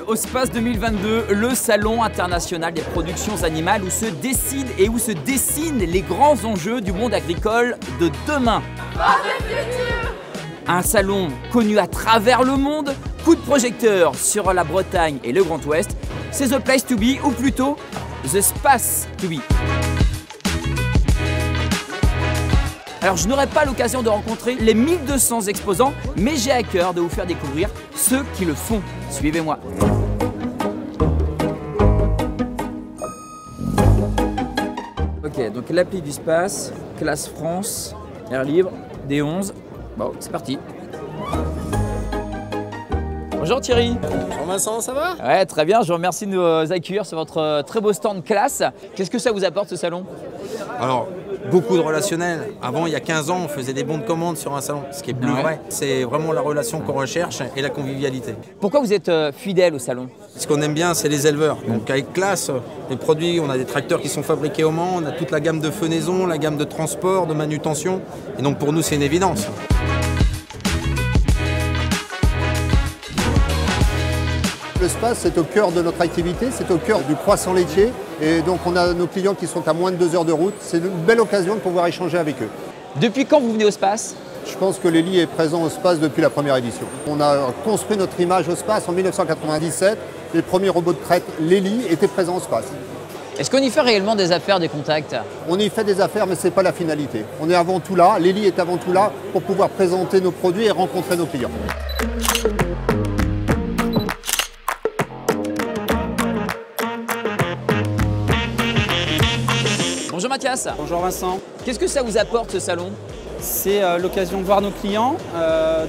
au Space 2022, le salon international des productions animales où se décident et où se dessinent les grands enjeux du monde agricole de demain. Un salon connu à travers le monde, coup de projecteur sur la Bretagne et le Grand Ouest, c'est the place to be, ou plutôt the space to be. Alors je n'aurai pas l'occasion de rencontrer les 1200 exposants, mais j'ai à cœur de vous faire découvrir ceux qui le font. Suivez-moi. Ok, donc l'appli du space, classe France, air libre, D11. Bon, c'est parti. Bonjour Thierry. Bonjour Vincent, ça va? Ouais, très bien, je vous remercie de nous accueillir sur votre très beau stand classe. Qu'est-ce que ça vous apporte ce salon? Alors, beaucoup de relationnel. Avant, il y a 15 ans, on faisait des bons de commande sur un salon, ce qui est plus vrai. C'est vraiment la relation qu'on recherche et la convivialité. Pourquoi vous êtes fidèle au salon? Ce qu'on aime bien, c'est les éleveurs. Donc avec classe, les produits, on a des tracteurs qui sont fabriqués au Mans, on a toute la gamme de fenaison, la gamme de transport, de manutention. Et donc pour nous, c'est une évidence. Le space, c'est au cœur de notre activité, c'est au cœur du croissant laitier. Et donc on a nos clients qui sont à moins de 2 heures de route. C'est une belle occasion de pouvoir échanger avec eux. Depuis quand vous venez au space? Je pense que Lely est présent au space depuis la première édition. On a construit notre image au space en 1997. Les premiers robots de crête Lely étaient présents au space. Est-ce qu'on y fait réellement des affaires, des contacts? On y fait des affaires, mais ce n'est pas la finalité. On est avant tout là, Lely est avant tout là pour pouvoir présenter nos produits et rencontrer nos clients. Bonjour Mathias. Bonjour Vincent. Qu'est-ce que ça vous apporte ce salon? C'est l'occasion de voir nos clients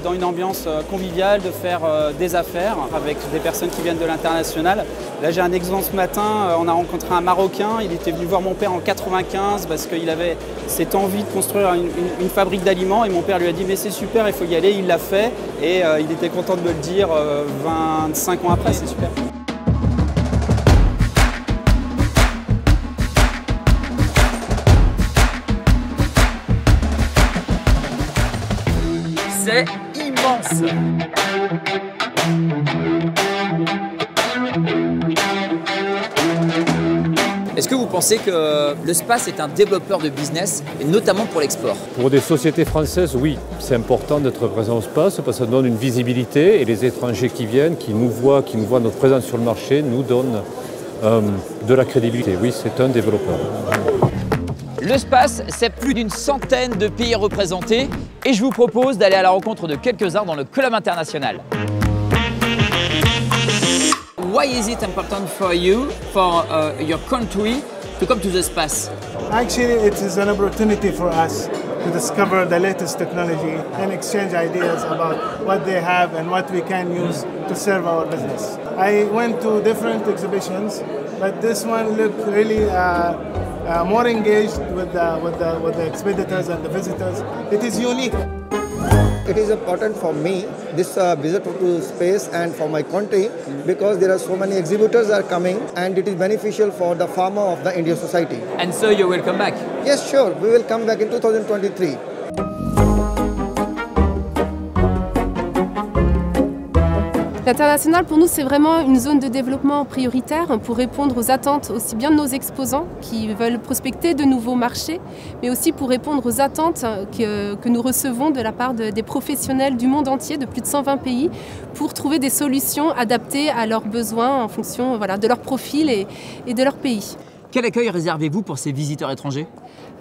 dans une ambiance conviviale, de faire des affaires avec des personnes qui viennent de l'international. Là j'ai un exemple ce matin, on a rencontré un Marocain, il était venu voir mon père en 95 parce qu'il avait cette envie de construire une fabrique d'aliments et mon père lui a dit mais c'est super, il faut y aller, il l'a fait et il était content de me le dire 25 ans après, c'est super. C'est immense. Est-ce que vous pensez que le space est un développeur de business, et notamment pour l'export? Pour des sociétés françaises, oui, c'est important d'être présent au space parce que ça donne une visibilité et les étrangers qui viennent, qui nous voient notre présence sur le marché, nous donnent de la crédibilité. Oui, c'est un développeur. Le space, c'est plus d'une centaine de pays représentés et je vous propose d'aller à la rencontre de quelques-uns dans le club international. Why is it important for you, for your country, to come to the space? Actually, it is an opportunity for us to discover the latest technology and exchange ideas about what they have and what we can use to serve our business. I went to different exhibitions, but this one looked really more engaged with the exhibitors and the visitors. It is unique. It is important for me, this visit to space and for my country because there are so many exhibitors are coming and it is beneficial for the farmer of the Indian society. And so you will come back? Yes, sure. We will come back in 2023. L'international, pour nous, c'est vraiment une zone de développement prioritaire pour répondre aux attentes aussi bien de nos exposants qui veulent prospecter de nouveaux marchés, mais aussi pour répondre aux attentes que nous recevons de la part des professionnels du monde entier, de plus de 120 pays, pour trouver des solutions adaptées à leurs besoins en fonction de leur profil et de leur pays. Quel accueil réservez-vous pour ces visiteurs étrangers?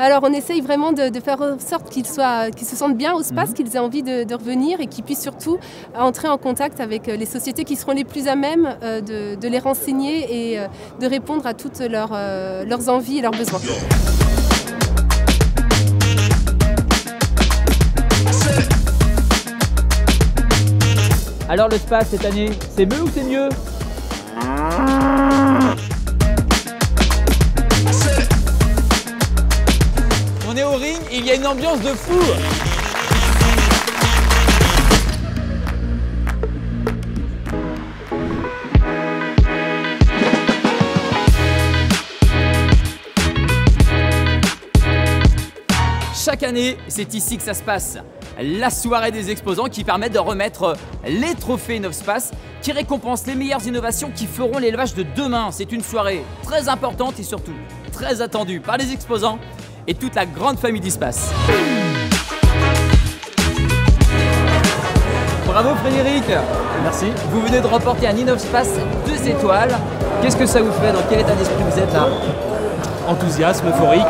Alors on essaye vraiment de faire en sorte qu'ils se sentent bien au space, qu'ils aient envie de revenir et qu'ils puissent surtout entrer en contact avec les sociétés qui seront les plus à même de les renseigner et de répondre à toutes leurs envies et leurs besoins. Alors le space cette année, c'est mieux ou c'est mieux? On est au ring, il y a une ambiance de fou. Chaque année, c'est ici que ça se passe. la soirée des exposants qui permet de remettre les trophées Innov'Space qui récompensent les meilleures innovations qui feront l'élevage de demain. C'est une soirée très importante et surtout très attendue par les exposants et toute la grande famille d'Espace. Bravo Frédéric. Merci. Vous venez de remporter un Innov'Space 2 étoiles. Qu'est-ce que ça vous fait? Dans quel état d'esprit vous êtes là? Enthousiasme, euphorique.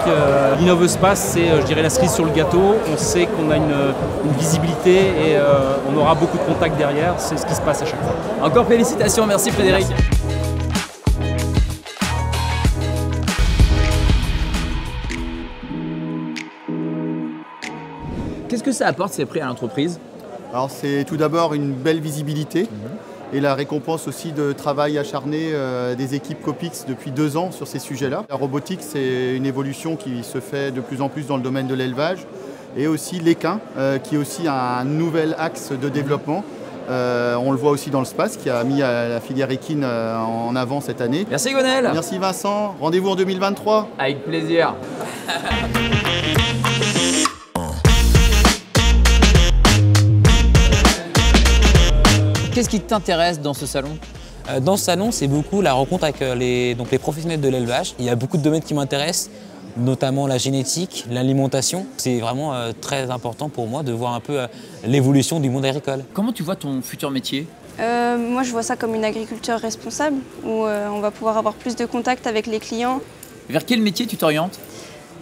Innov'Space, c'est, je dirais, la cerise sur le gâteau. On sait qu'on a une visibilité et on aura beaucoup de contacts derrière. C'est ce qui se passe à chaque fois. Encore félicitations, merci Frédéric. Merci. Qu'est-ce que ça apporte ces prix à l'entreprise? Alors c'est tout d'abord une belle visibilité et la récompense aussi de travail acharné des équipes Copix depuis 2 ans sur ces sujets-là. La robotique, c'est une évolution qui se fait de plus en plus dans le domaine de l'élevage et aussi l'équin qui est aussi un nouvel axe de développement. On le voit aussi dans le SPACE qui a mis la filière équine en avant cette année. Merci Gonel. Merci Vincent. Rendez-vous en 2023. Avec plaisir. Qu'est-ce qui t'intéresse dans ce salon? Dans ce salon, c'est beaucoup la rencontre avec les professionnels de l'élevage. Il y a beaucoup de domaines qui m'intéressent, notamment la génétique, l'alimentation. C'est vraiment très important pour moi de voir un peu l'évolution du monde agricole. Comment tu vois ton futur métier? Moi, je vois ça comme une agriculture responsable, où on va pouvoir avoir plus de contact avec les clients. Vers quel métier tu t'orientes?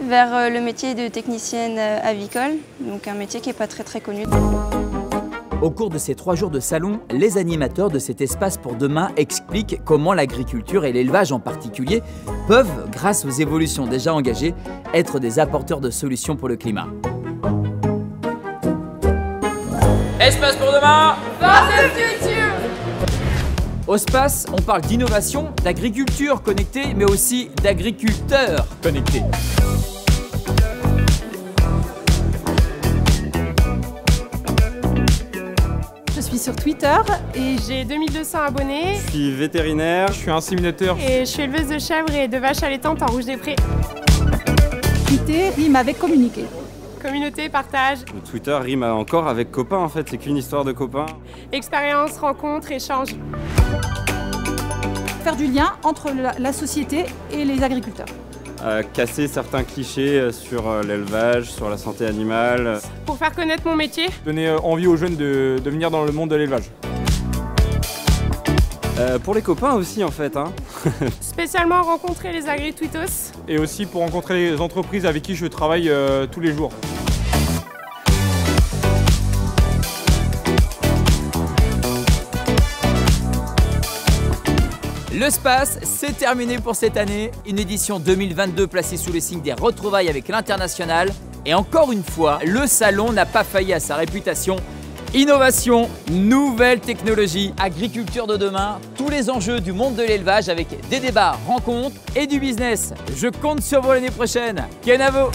Vers le métier de technicienne avicole, donc un métier qui n'est pas très connu. Au cours de ces 3 jours de salon, les animateurs de cet espace pour demain expliquent comment l'agriculture et l'élevage en particulier peuvent, grâce aux évolutions déjà engagées, être des apporteurs de solutions pour le climat. Espace pour demain, For the future. Au SPACE, on parle d'innovation, d'agriculture connectée, mais aussi d'agriculteurs connectés. Je suis sur Twitter et j'ai 2200 abonnés. Je suis vétérinaire, je suis inséminateur. Et je suis éleveuse de chèvres et de vaches allaitantes en Rouge des Prés. Twitter rime avec communiquer. Communauté, partage. Twitter rime encore avec copains en fait, c'est qu'une histoire de copains. Expérience, rencontre, échange. Faire du lien entre la société et les agriculteurs. Casser certains clichés sur l'élevage, sur la santé animale. Pour faire connaître mon métier. Donner envie aux jeunes de venir dans le monde de l'élevage. Pour les copains aussi en fait. Hein. Spécialement rencontrer les agri-twittos. Et aussi pour rencontrer les entreprises avec qui je travaille tous les jours. Le SPACE, c'est terminé pour cette année. Une édition 2022 placée sous le signe des retrouvailles avec l'international. Et encore une fois, le salon n'a pas failli à sa réputation. Innovation, nouvelles technologies, agriculture de demain, tous les enjeux du monde de l'élevage avec des débats, rencontres et du business. Je compte sur vous l'année prochaine. Kenavo!